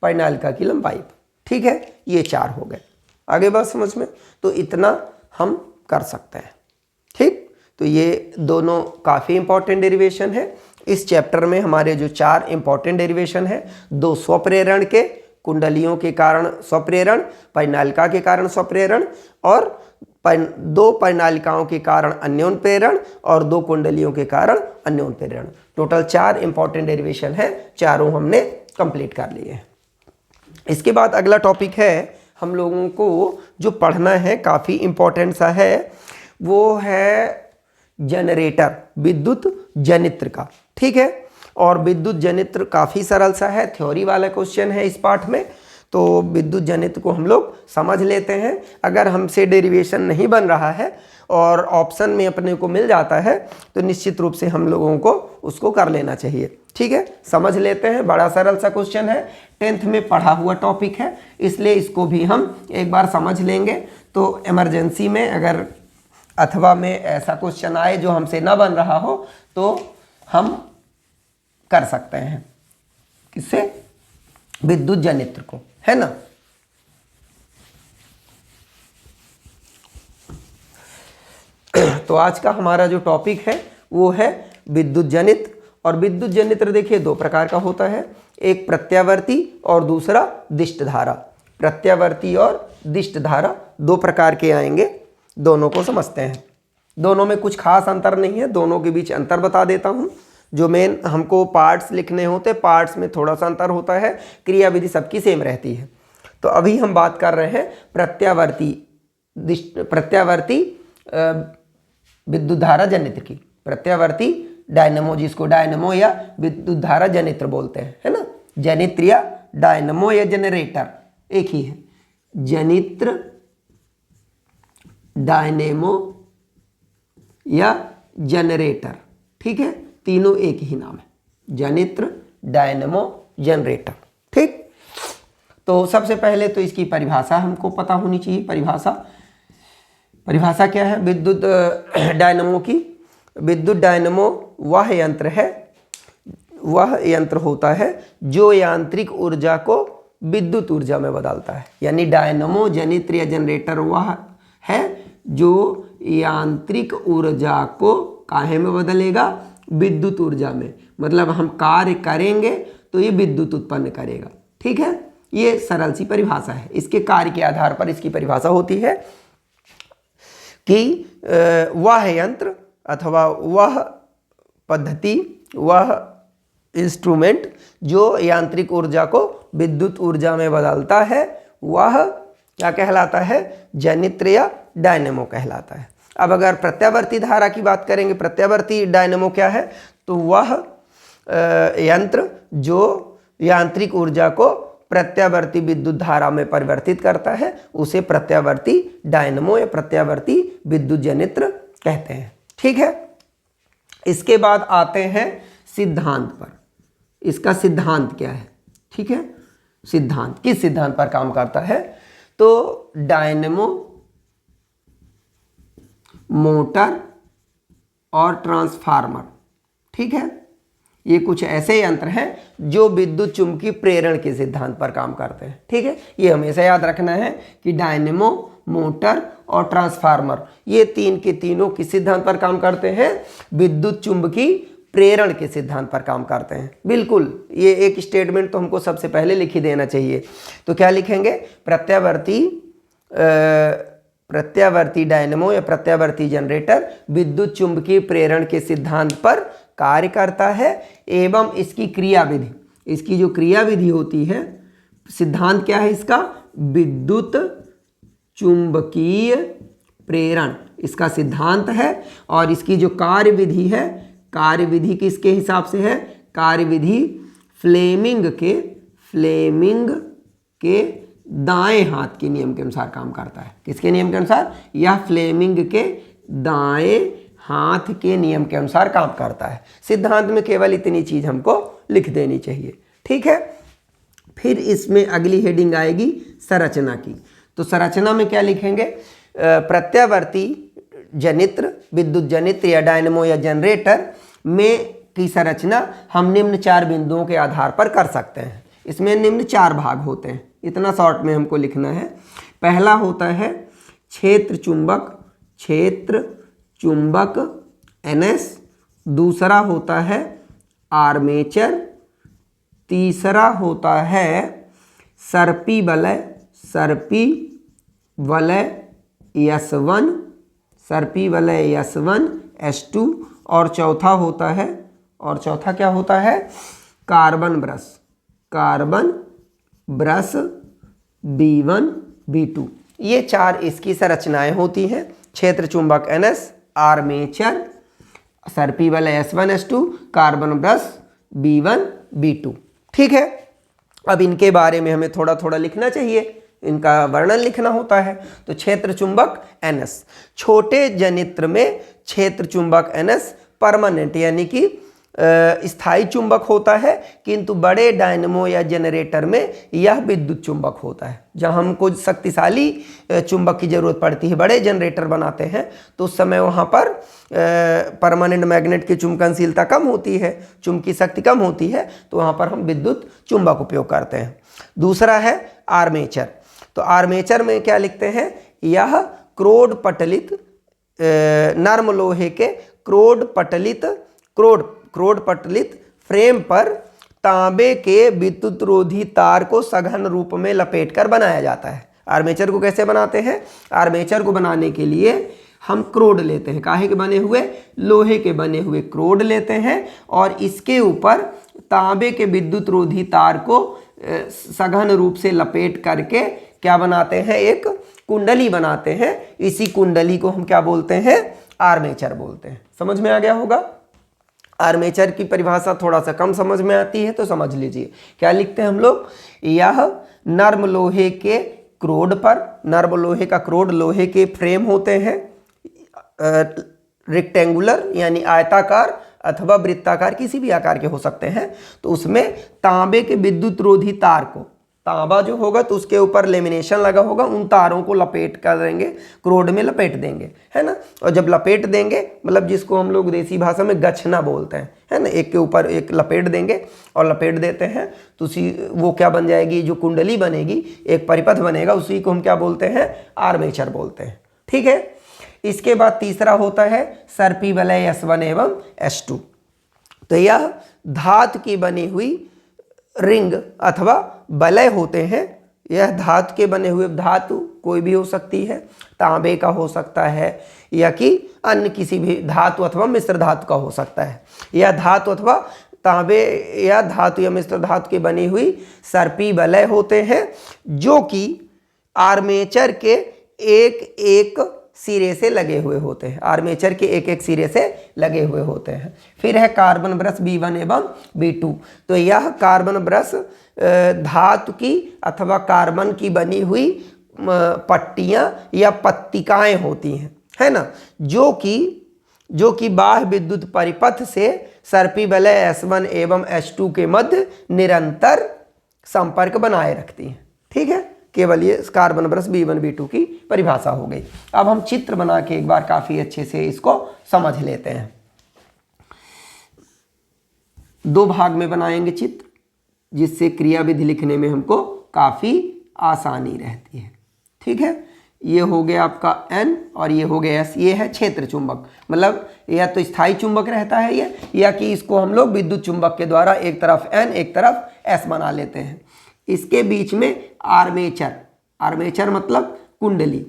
परिनालिका की लंबाई पर, ठीक है। ये 4 हो गए। आगे बात समझ में? तो इतना हम कर सकते हैं, ठीक। तो ये दोनों काफ़ी इंपॉर्टेंट डेरिवेशन है। इस चैप्टर में हमारे जो 4 इंपॉर्टेंट डेरिवेशन है, 2 स्वप्रेरण के, कुंडलियों के कारण स्वप्रेरण, परिनालिका के कारण स्वप्रेरण, और 2 परिनालिकाओं के कारण अन्योन प्रेरण और 2 कुंडलियों के कारण अन्योन प्रेरण। टोटल 4 इंपॉर्टेंट डेरिवेशन है, चारों हमने कंप्लीट कर लिए हैं। इसके बाद अगला टॉपिक है हम लोगों को जो पढ़ना है, काफ़ी इंपॉर्टेंट सा है, वो है जनरेटर, विद्युत जनित्र का, ठीक है। और विद्युत जनित्र काफ़ी सरल सा है, थ्योरी वाला क्वेश्चन है इस पाठ में। तो विद्युत जनित्र को हम लोग समझ लेते हैं। अगर हमसे डेरिवेशन नहीं बन रहा है और ऑप्शन में अपने को मिल जाता है तो निश्चित रूप से हम लोगों को उसको कर लेना चाहिए, ठीक है। समझ लेते हैं, बड़ा सरल सा क्वेश्चन है, 10th में पढ़ा हुआ टॉपिक है, इसलिए इसको भी हम एक बार समझ लेंगे। तो इमरजेंसी में अगर अथवा में ऐसा क्वेश्चन आए जो हमसे ना बन रहा हो तो हम कर सकते हैं, किससे? विद्युत जनित्र को, है ना। तो आज का हमारा जो टॉपिक है वो है विद्युत जनित्र। और विद्युत जनित्र देखिए 2 प्रकार का होता है, एक प्रत्यावर्ती और दूसरा दिष्ट धारा। प्रत्यावर्ती और दिष्ट धारा 2 प्रकार के आएंगे, दोनों को समझते हैं। दोनों में कुछ खास अंतर नहीं है, दोनों के बीच अंतर बता देता हूँ। जो मेन हमको पार्ट्स लिखने होते, पार्ट्स में थोड़ा सा अंतर होता है, क्रियाविधि सबकी सेम रहती है। तो अभी हम बात कर रहे हैं प्रत्यावर्ती विद्युत धारा जनित्र की। प्रत्यावर्ती डायनमो, जिसको डायनमो या विद्युत धारा जनित्र बोलते हैं, है ना। जनित्र या डायनमो या जनरेटर एक ही है। जनित्र, डायनेमो या जनरेटर, ठीक है, तीनों एक ही नाम है, जनित्र, डायनेमो, जनरेटर, ठीक। तो सबसे पहले तो इसकी परिभाषा हमको पता होनी चाहिए। परिभाषा क्या है विद्युत डायनेमो की? विद्युत डायनेमो वह यंत्र है, वह यंत्र होता है जो यांत्रिक ऊर्जा को विद्युत ऊर्जा में बदलता है। यानी डायनेमो, जनित्र या जनरेटर वह है जो यांत्रिक ऊर्जा को काहे में बदलेगा? विद्युत ऊर्जा में। मतलब हम कार्य करेंगे तो ये विद्युत उत्पन्न करेगा, ठीक है। ये सरल सी परिभाषा है। इसके कार्य के आधार पर इसकी परिभाषा होती है कि वह यंत्र अथवा वह पद्धति, वह इंस्ट्रूमेंट जो यांत्रिक ऊर्जा को विद्युत ऊर्जा में बदलता है, वह क्या कहलाता है? जनित्र या डायनेमो कहलाता है। अब अगर प्रत्यावर्ती धारा की बात करेंगे, प्रत्यावर्ती डायनेमो क्या है? तो वह यंत्र जो यांत्रिक ऊर्जा को प्रत्यावर्ती विद्युत धारा में परिवर्तित करता है, उसे प्रत्यावर्ती डायनेमो या प्रत्यावर्ती विद्युत जनित्र कहते हैं, ठीक है। इसके बाद आते हैं सिद्धांत पर। इसका सिद्धांत क्या है? ठीक है, सिद्धांत किस सिद्धांत पर काम करता है? तो डायनेमो, मोटर और ट्रांसफार्मर, ठीक है, ये कुछ ऐसे यंत्र हैं जो विद्युत चुंबकीय प्रेरण के सिद्धांत पर काम करते हैं, ठीक है। ये हमेशा याद रखना है कि डायनेमो, मोटर और ट्रांसफार्मर ये तीन के तीनों किस सिद्धांत पर काम करते हैं? विद्युत चुंबकीय प्रेरण के सिद्धांत पर काम करते हैं। बिल्कुल, ये एक स्टेटमेंट तो हमको सबसे पहले लिख ही देना चाहिए। तो क्या लिखेंगे? प्रत्यावर्ती डायनेमो या प्रत्यावर्ती जनरेटर विद्युत चुंबकीय प्रेरण के सिद्धांत पर कार्य करता है एवं इसकी क्रियाविधि, इसकी जो क्रियाविधि होती है, सिद्धांत क्या है इसका? विद्युत चुंबकीय प्रेरण इसका सिद्धांत है। और इसकी जो कार्यविधि है, कार्यविधि किसके हिसाब से है? कार्यविधि फ्लेमिंग के दाएं हाथ के नियम के अनुसार काम करता है। किसके नियम के अनुसार? यह फ्लेमिंग के दाएं हाथ के नियम के अनुसार काम करता है। सिद्धांत में केवल इतनी चीज हमको लिख देनी चाहिए, ठीक है। फिर इसमें अगली हेडिंग आएगी संरचना की। तो संरचना में क्या लिखेंगे? प्रत्यावर्ती जनित्र, विद्युत जनित्र या डायनेमो या जनरेटर में की संरचना हम निम्न 4 बिंदुओं के आधार पर कर सकते हैं। इसमें निम्न 4 भाग होते हैं, इतना शॉर्ट में हमको लिखना है। पहला होता है क्षेत्र चुंबक NS, दूसरा होता है आर्मेचर, तीसरा होता है सर्पी वलय S1 S2, और चौथा क्या होता है? Carbon brush B1 B2। ये 4 इसकी संरचनाएं होती हैं। क्षेत्र चुंबक NS, आर्मेचर, सर्पी वलय S1 S2, carbon brush B1 B2, ठीक है। अब इनके बारे में हमें थोड़ा थोड़ा लिखना चाहिए, इनका वर्णन लिखना होता है। तो क्षेत्र चुंबक NS, छोटे जनित्र में क्षेत्र चुंबक NS परमानेंट यानी कि स्थायी चुंबक होता है, किंतु बड़े डायनेमो या जनरेटर में यह विद्युत चुंबक होता है। जब हमको शक्तिशाली चुंबक की जरूरत पड़ती है, बड़े जनरेटर बनाते हैं, तो उस समय वहाँ पर परमानेंट मैग्नेट की चुंबकनशीलता कम होती है, चुंबकीय शक्ति कम होती है, तो वहाँ पर हम विद्युत चुंबक उपयोग करते हैं। दूसरा है आर्मेचर। तो आर्मेचर में क्या लिखते हैं? यह क्रोड पटलित नर्म लोहे के क्रोड पटलित फ्रेम पर तांबे के विद्युत रोधी तार को सघन रूप में लपेटकर बनाया जाता है। आर्मेचर को कैसे बनाते हैं? आर्मेचर को बनाने के लिए हम क्रोड लेते हैं, काहे के बने हुए? लोहे के बने हुए क्रोड लेते हैं, और इसके ऊपर तांबे के विद्युत रोधी तार को सघन रूप से लपेट करके क्या बनाते हैं? एक कुंडली बनाते हैं। इसी कुंडली को हम क्या बोलते हैं? आर्मेचर बोलते हैं। समझ में आ गया होगा। आर्मेचर की परिभाषा थोड़ा सा कम समझ में आती है तो समझ लीजिए। क्या लिखते हैं हम लोग? यह नर्म लोहे के क्रोड पर, नर्म लोहे का क्रोड लोहे के फ्रेम होते हैं, रेक्टेंगुलर यानी आयताकार अथवा वृत्ताकार, किसी भी आकार के हो सकते हैं। तो उसमें तांबे के विद्युत रोधी तार को, तांबा जो होगा तो उसके ऊपर लेमिनेशन लगा होगा, उन तारों को लपेट कर देंगे, क्रोड में लपेट देंगे, है ना। और जब लपेट देंगे, मतलब जिसको हम लोग देसी भाषा में गछना बोलते हैं, है ना, एक के ऊपर एक लपेट देंगे और लपेट देते हैं, तो उसी वो क्या बन जाएगी? जो कुंडली बनेगी, एक परिपथ बनेगा, उसी को हम क्या बोलते हैं? आर्मेचर बोलते हैं, ठीक है। इसके बाद तीसरा होता है सर्पी वलय S1 एवं S2। तो यह धातु की बनी हुई रिंग अथवा वलय होते हैं। यह धातु के बने हुए, धातु कोई भी हो सकती है, तांबे का हो सकता है या कि अन्य किसी भी धातु अथवा मिश्र धातु का हो सकता है। यह धातु अथवा तांबे या धातु या मिश्र धातु के बनी हुई सर्पी वलय होते हैं, जो कि आर्मेचर के एक एक सिरे से लगे हुए होते हैं। आर्मेचर के एक एक सिरे से लगे हुए होते हैं। फिर है कार्बन ब्रश B1 एवं B2। तो यह कार्बन ब्रश धातु की अथवा कार्बन की बनी हुई पट्टियां या पत्तिकाएं होती हैं, है ना, जो कि बाह्य विद्युत परिपथ से सर्पी वलय S1 एवं S2 के मध्य निरंतर संपर्क बनाए रखती हैं, ठीक है। केवल ये कार्बन ब्रश B1 B2 की परिभाषा हो गई। अब हम चित्र बना के एक बार काफी अच्छे से इसको समझ लेते हैं। 2 भाग में बनाएंगे चित्र, जिससे क्रियाविधि लिखने में हमको काफी आसानी रहती है, ठीक है। ये हो गया आपका N और ये हो गया S। ये है क्षेत्र चुंबक, मतलब या तो स्थायी चुंबक रहता है ये, या कि इसको हम लोग विद्युत चुंबक के द्वारा एक तरफ N एक तरफ S बना लेते हैं। इसके बीच में आर्मेचर, आर्मेचर मतलब कुंडली,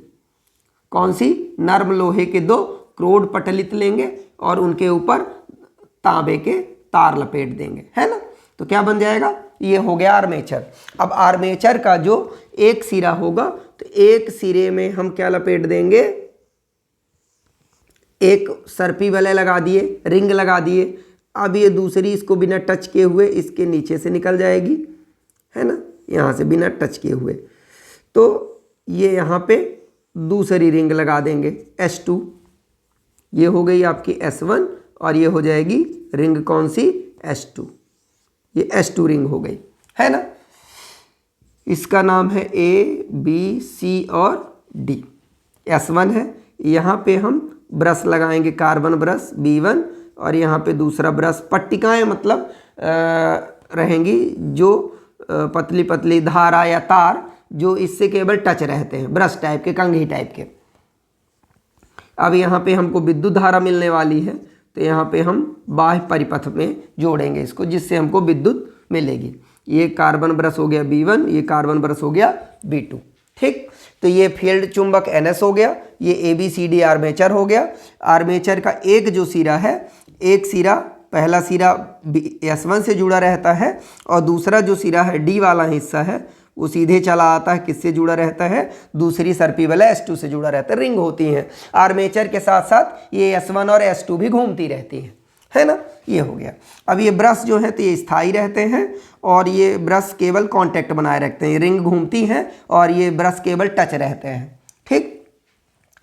कौन सी? नर्म लोहे के 2 क्रोड पटलित लेंगे और उनके ऊपर तांबे के तार लपेट देंगे, है ना। तो क्या बन जाएगा? ये हो गया आर्मेचर। अब आर्मेचर का जो एक सिरा होगा, तो एक सिरे में हम क्या लपेट देंगे? एक सर्पी वलय लगा दिए, रिंग लगा दिए, अब ये दूसरी इसको बिना टच किए हुए इसके नीचे से निकल जाएगी, है ना, यहाँ से बिना टच किए हुए। तो ये यहाँ पे दूसरी रिंग लगा देंगे S2, ये हो गई आपकी S1 और ये हो जाएगी रिंग कौन सी, S2, ये S2 रिंग हो गई, है ना। इसका नाम है A B C और D। S1 है, यहाँ पे हम ब्रश लगाएंगे कार्बन ब्रश B1 और यहाँ पे दूसरा ब्रश, पट्टिकाएं मतलब रहेंगी जो पतली पतली धारा या तार जो इससे केवल टच रहते हैं, ब्रश टाइप के, कंघी टाइप के। अब यहाँ पे हमको विद्युत धारा मिलने वाली है, तो यहाँ पे हम बाह्य परिपथ में जोड़ेंगे इसको, जिससे हमको विद्युत मिलेगी। ये कार्बन ब्रश हो गया B1, ये कार्बन ब्रश हो गया B2, ठीक। तो ये फील्ड चुंबक NS हो गया, ये ABCD आर्मेचर हो गया। आर्मेचर का एक जो सिरा है, एक सिरा, पहला सिरा S1 से जुड़ा रहता है और दूसरा जो सिरा है D वाला हिस्सा है वो सीधे चला आता है, किससे जुड़ा रहता है, दूसरी सर्पी वाला S2 से जुड़ा रहता है। रिंग होती हैं आर्मेचर के साथ साथ, ये S1 और S2 भी घूमती रहती हैं, है ना। ये हो गया। अब ये ब्रश जो है तो ये स्थायी रहते हैं और ये ब्रश केवल कांटेक्ट बनाए रखते हैं, रिंग घूमती हैं और ये ब्रश केवल टच रहते हैं, ठीक,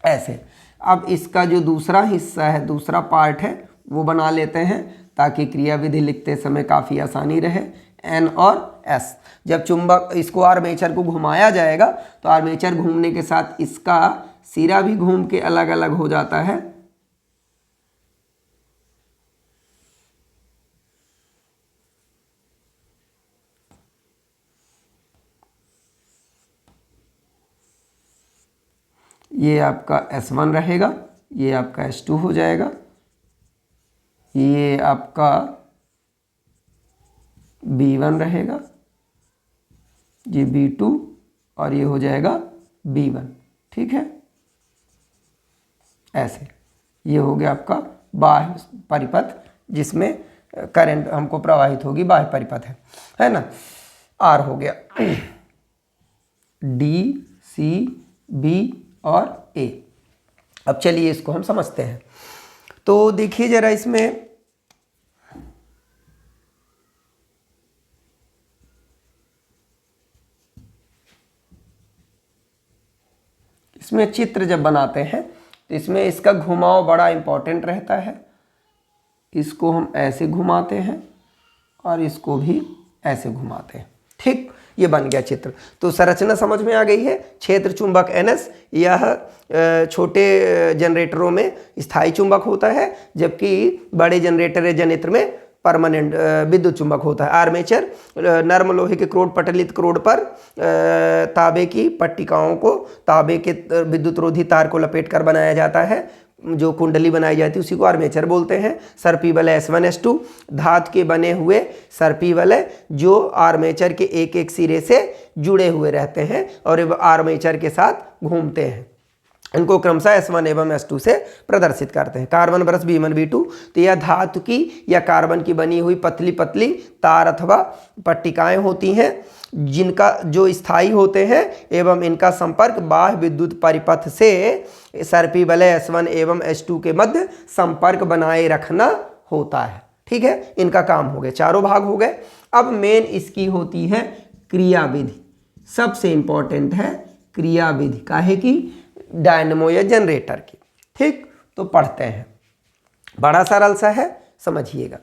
ऐसे। अब इसका जो दूसरा हिस्सा है, दूसरा पार्ट है, वो बना लेते हैं ताकि क्रियाविधि लिखते समय काफ़ी आसानी रहे। N और S, जब चुंबक इसको आर्मेचर को घुमाया जाएगा तो आर्मेचर घूमने के साथ इसका सिरा भी घूम के अलग अलग हो जाता है। ये आपका S1 रहेगा, ये आपका S2 हो जाएगा, ये आपका B1 रहेगा, ये B2 और ये हो जाएगा B1, ठीक है, ऐसे। ये हो गया आपका बाह्य परिपथ जिसमें करंट हमको प्रवाहित होगी, बाह्य परिपथ है ना। R हो गया, D C B और A। अब चलिए इसको हम समझते हैं। तो देखिए जरा, इसमें चित्र जब बनाते हैं तो इसमें इसका घुमाव बड़ा इंपॉर्टेंट रहता है। इसको हम ऐसे घुमाते हैं और इसको भी ऐसे घुमाते हैं, ठीक। ये बन गया चित्र। तो संरचना समझ में आ गई है। क्षेत्र चुंबक NS, यह छोटे जनरेटरों में स्थायी चुंबक होता है, जबकि बड़े जनरेटर या जनित्र में परमानेंट विद्युत चुंबक होता है। आर्मेचर नर्म लोहे के क्रोड, पटलित क्रोड पर तांबे की पट्टिकाओं को तांबे के विद्युत रोधी तार को लपेट कर बनाया जाता है, जो कुंडली बनाई जाती है उसी को आर्मेचर बोलते हैं। सर्पी वलय S1 S2 धातु के बने हुए सर्पी वलय जो आर्मेचर के एक एक सिरे से जुड़े हुए रहते हैं और आर्मेचर के साथ घूमते हैं। इनको क्रमशः S1 एवं S2 से प्रदर्शित करते हैं। कार्बन ब्रश B1 B2, तो यह धातु की या कार्बन की बनी हुई पतली पतली तार अथवा पट्टिकाएं होती हैं जिनका जो स्थायी होते हैं एवं इनका संपर्क बाह्य विद्युत परिपथ से सर्पी वलय S1 एवं S2 के मध्य संपर्क बनाए रखना होता है, ठीक है। इनका काम हो गए, चारों भाग हो गए। अब मेन इसकी होती है क्रियाविधि, सबसे इंपॉर्टेंट है क्रियाविधि, काहे की, डायनेमो या जनरेटर की, ठीक। तो पढ़ते हैं, बड़ा सरल सा है, समझिएगा।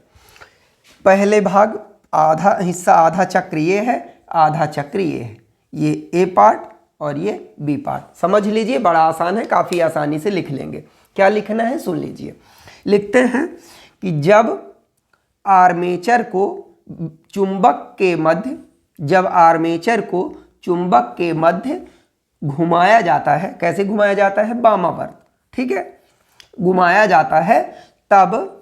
पहले भाग आधा हिस्सा, आधा चक्रीय है, आधा चक्रीय है। ये A पार्ट और ये B पार्ट समझ लीजिए, बड़ा आसान है, काफ़ी आसानी से लिख लेंगे। क्या लिखना है सुन लीजिए। लिखते हैं कि जब आर्मेचर को चुंबक के मध्य, जब आर्मेचर को चुंबक के मध्य घुमाया जाता है, कैसे घुमाया जाता है, वामावर्त, ठीक है, घुमाया जाता है, तब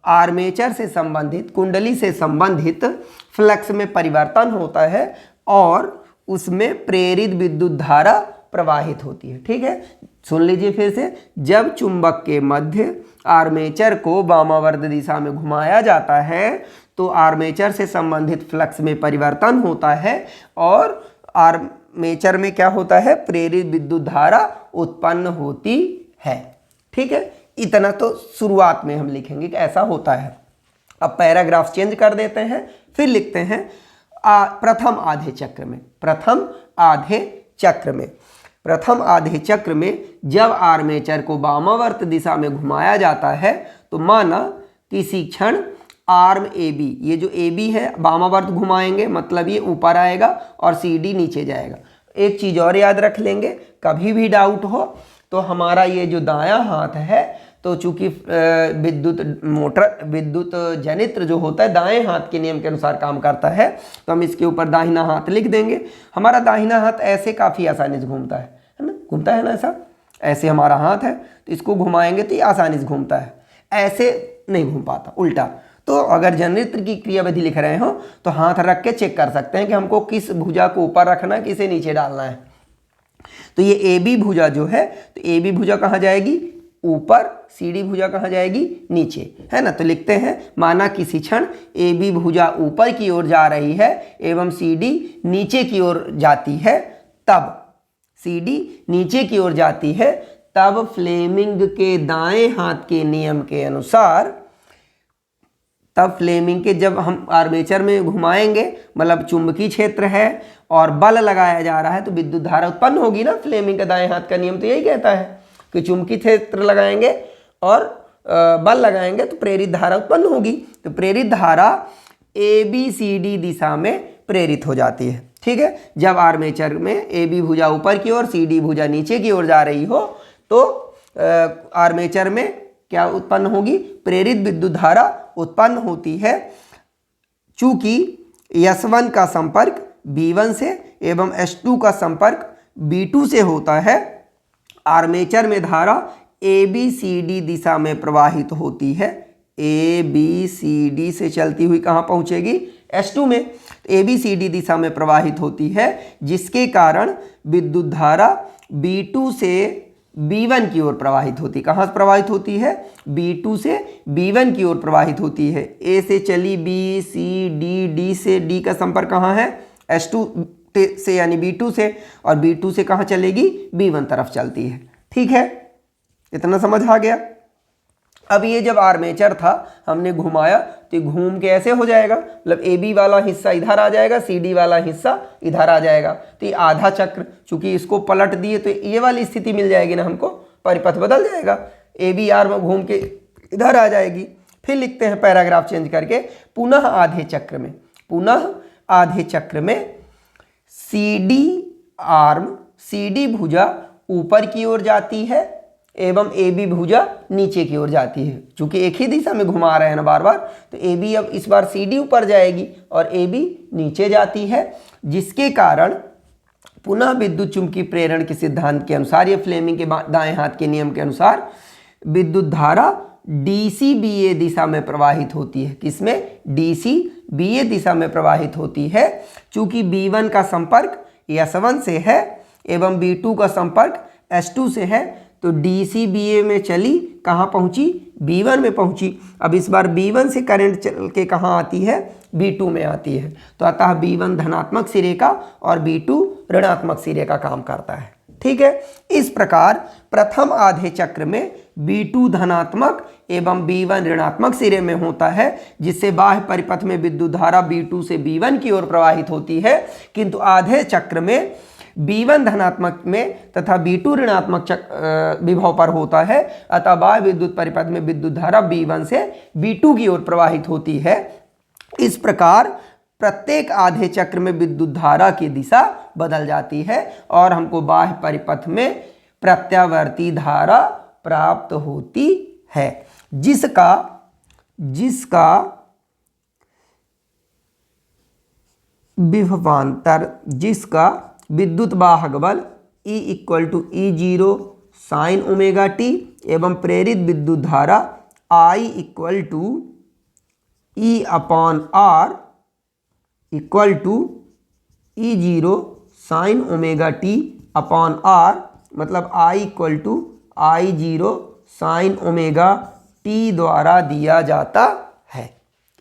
आर्मेचर से संबंधित, कुंडली से संबंधित फ्लक्स में परिवर्तन होता है और उसमें प्रेरित विद्युत धारा प्रवाहित होती है, ठीक है। सुन लीजिए फिर से, जब चुंबक के मध्य आर्मेचर को वामावर्त दिशा में घुमाया जाता है तो आर्मेचर से संबंधित फ्लक्स में परिवर्तन होता है और आर्मेचर में क्या होता है, प्रेरित विद्युत धारा उत्पन्न होती है, ठीक है। इतना तो शुरुआत में हम लिखेंगे कि ऐसा होता है। अब पैराग्राफ चेंज कर देते हैं, फिर लिखते हैं प्रथम आधे चक्र में। प्रथम आधे चक्र में, प्रथम आधे चक्र में जब आर्मेचर को वामावर्त दिशा में घुमाया जाता है तो माना किसी क्षण आर्म ए बी, ये जो ए बी है वामावर्त घुमाएंगे मतलब ये ऊपर आएगा और सी डी नीचे जाएगा। एक चीज़ और याद रख लेंगे, कभी भी डाउट हो तो हमारा ये जो दायां हाथ है, तो चूंकि विद्युत जनित्र जो होता है दाएं हाथ के नियम के अनुसार काम करता है, तो हम इसके ऊपर दाहिना हाथ लिख देंगे। हमारा दाहिना हाथ ऐसे काफ़ी आसानी से घूमता है ना, घूमता है ना, ऐसा ऐसे हमारा हाथ है तो इसको घुमाएंगे तो ये आसानी से घूमता है, ऐसे नहीं घूम पाता, उल्टा। तो अगर जनित्र की क्रियाविधि लिख रहे हो तो हाथ रख के चेक कर सकते हैं कि हमको किस भुजा को ऊपर रखना है, किसे नीचे डालना है। तो ये ए बी भुजा जो है, तो ए बी भुजा कहाँ जाएगी, ऊपर, सी डी भुजा कहाँ जाएगी, नीचे, है ना। तो लिखते हैं माना किसी क्षण ए बी भुजा ऊपर की ओर जा रही है एवं सी डी नीचे की ओर जाती है, तब सी डी नीचे की ओर जाती है, तब फ्लेमिंग के दाएं हाथ के नियम के अनुसार, तब फ्लेमिंग के जब हम आर्मेचर में घुमाएंगे मतलब चुंबकीय क्षेत्र है और बल लगाया जा रहा है तो विद्युत धारा उत्पन्न होगी ना। फ्लेमिंग का दाएं हाथ का नियम तो यही कहता है कि चुंबकीय क्षेत्र लगाएंगे और बल लगाएंगे तो प्रेरित धारा उत्पन्न होगी। तो प्रेरित धारा ए बी सी डी दिशा में प्रेरित हो जाती है, ठीक है। जब आर्मेचर में ए बी भुजा ऊपर की ओर, सी डी भुजा नीचे की ओर जा रही हो तो आर्मेचर में क्या उत्पन्न होगी, प्रेरित विद्युत धारा उत्पन्न होती है। चूंकि S1 का संपर्क B1 से एवं S2 का संपर्क B2 से होता है, आर्मेचर में धारा ABCD दिशा में प्रवाहित होती है। ABCD से चलती हुई कहाँ पहुँचेगी, S2 में। ABCD दिशा में प्रवाहित होती है, जिसके कारण विद्युत धारा B2 से B1 की ओर प्रवाहित होती है। कहाँ से प्रवाहित होती है, B2 से B1 की ओर प्रवाहित होती है। A से चली B, C, D, D से D का संपर्क कहाँ है, S2 से यानी B2 से, और B2 से कहाँ चलेगी, B1 तरफ चलती है, ठीक है। इतना समझ आ गया। अब ये जब आर्मेचर था हमने घुमाया तो घूम के ऐसे हो जाएगा, मतलब ए बी वाला हिस्सा इधर आ जाएगा, सी डी वाला हिस्सा इधर आ जाएगा। तो ये आधा चक्र, चूंकि इसको पलट दिए तो ये वाली स्थिति मिल जाएगी ना हमको, परिपथ बदल जाएगा, ए बी आर में घूम के इधर आ जाएगी। फिर लिखते हैं पैराग्राफ चेंज करके, पुनः आधे चक्र में, पुनः आधे चक्र में C D arm, C D भुजा ऊपर की ओर जाती है एवं ए बी भुजा नीचे की ओर जाती है। चूंकि एक ही दिशा में घुमा रहे हैं ना बार बार, तो ए बी अब इस बार सी डी ऊपर जाएगी और ए बी नीचे जाती है, जिसके कारण पुनः विद्युत चुंबकीय प्रेरण के सिद्धांत के अनुसार, ये फ्लेमिंग के दाएं हाथ के नियम के अनुसार, विद्युत धारा डीसी बीए दिशा में प्रवाहित होती है। किसमें, डीसी बीए दिशा में प्रवाहित होती है। चूंकि B1 का संपर्क S1 से है एवं B2 का संपर्क S2 से है, तो डीसी बीए में चली, कहाँ पहुँची, B1 में पहुँची। अब इस बार B1 से करंट चल के कहाँ आती है, B2 में आती है। तो अतः B1 धनात्मक सिरे का और B2 ऋणात्मक सिरे का काम करता है, ठीक है। इस प्रकार प्रथम आधे चक्र में B2 धनात्मक एवं B1 ऋणात्मक सिरे में होता है, जिससे बाह्य परिपथ में विद्युत धारा B2 से B1 की ओर प्रवाहित होती है। किंतु आधे चक्र में B1 धनात्मक में तथा B2 ऋणात्मक विभव पर होता है, अतः बाह्य विद्युत परिपथ में विद्युत धारा B1 से B2 की ओर प्रवाहित होती है। इस प्रकार प्रत्येक आधे चक्र में विद्युत धारा की दिशा बदल जाती है और हमको बाह्य परिपथ में प्रत्यावर्ती धारा प्राप्त होती है, जिसका विभवांतर, जिसका विद्युत वाहक बल E = E0 sin omega t एवं प्रेरित विद्युत धारा I = E/R = E0 sin omega t/R, मतलब I = I0 sin omega t द्वारा दिया जाता है।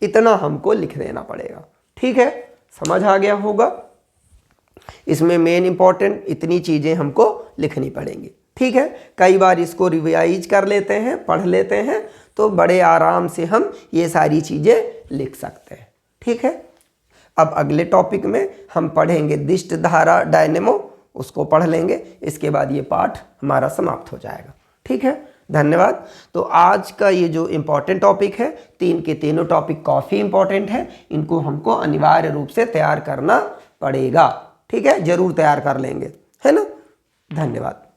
इतना हमको लिख देना पड़ेगा, ठीक है। समझ आ गया होगा। इसमें मेन इंपॉर्टेंट इतनी चीज़ें हमको लिखनी पड़ेंगी, ठीक। ठीक है, कई बार इसको रिवाइज कर लेते हैं, पढ़ लेते हैं, तो बड़े आराम से हम ये सारी चीज़ें लिख सकते हैं। ठीक है, अब अगले टॉपिक में हम पढ़ेंगे दिष्ट धारा डायनेमो, उसको पढ़ लेंगे, इसके बाद ये पाठ हमारा समाप्त हो जाएगा। ठीक है, धन्यवाद। तो आज का ये जो इम्पोर्टेंट टॉपिक है, तीन के तीनों टॉपिक काफ़ी इम्पोर्टेंट है, इनको हमको अनिवार्य रूप से तैयार करना पड़ेगा। ठीक है, जरूर तैयार कर लेंगे, है ना। धन्यवाद।